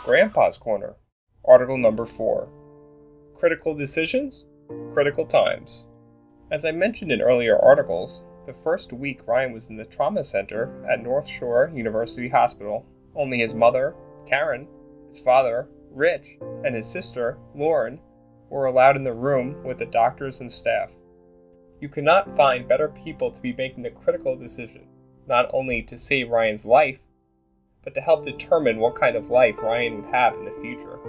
Grandpa's Corner, Article number 4. Critical Decisions, Critical Times. As I mentioned in earlier articles, the first week Ryan was in the trauma center at North Shore University Hospital, only his mother, Karen, his father, Rich, and his sister, Lauren, were allowed in the room with the doctors and staff. You could not find better people to be making the critical decision, not only to save Ryan's life, but to help determine what kind of life Ryan would have in the future.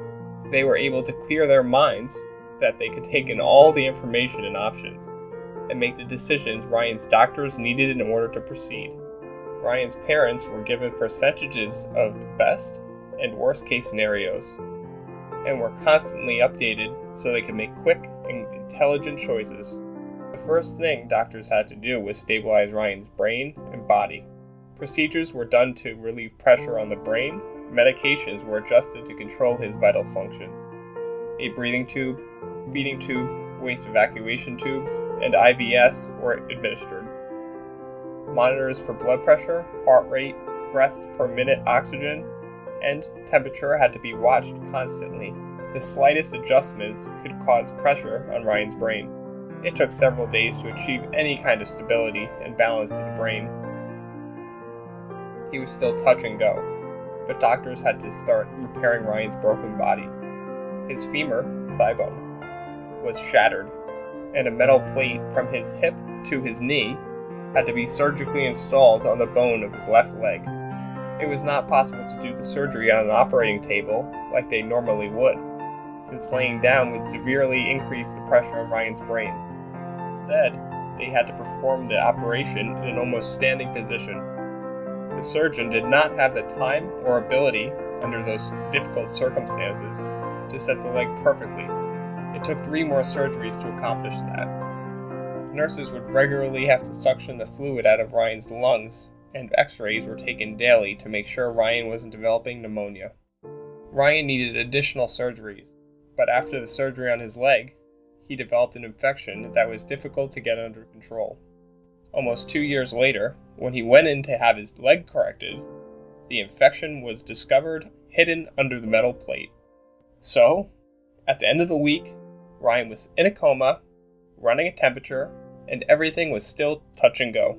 They were able to clear their minds that they could take in all the information and options, and make the decisions Ryan's doctors needed in order to proceed. Ryan's parents were given percentages of best and worst case scenarios, and were constantly updated so they could make quick and intelligent choices. The first thing doctors had to do was stabilize Ryan's brain and body. Procedures were done to relieve pressure on the brain. Medications were adjusted to control his vital functions. A breathing tube, feeding tube, waste evacuation tubes, and IVs were administered. Monitors for blood pressure, heart rate, breaths per minute oxygen, and temperature had to be watched constantly. The slightest adjustments could cause pressure on Ryan's brain. It took several days to achieve any kind of stability and balance to the brain. He was still touch and go, but doctors had to start repairing Ryan's broken body. His femur, thigh bone, was shattered, and a metal plate from his hip to his knee had to be surgically installed on the bone of his left leg. It was not possible to do the surgery on an operating table like they normally would, since laying down would severely increase the pressure on Ryan's brain. Instead, they had to perform the operation in an almost standing position. The surgeon did not have the time or ability, under those difficult circumstances, to set the leg perfectly. It took 3 more surgeries to accomplish that. Nurses would regularly have to suction the fluid out of Ryan's lungs, and x-rays were taken daily to make sure Ryan wasn't developing pneumonia. Ryan needed additional surgeries, but after the surgery on his leg, he developed an infection that was difficult to get under control. Almost 2 years later, when he went in to have his leg corrected, the infection was discovered hidden under the metal plate. So, at the end of the week, Ryan was in a coma, running a temperature, and everything was still touch and go.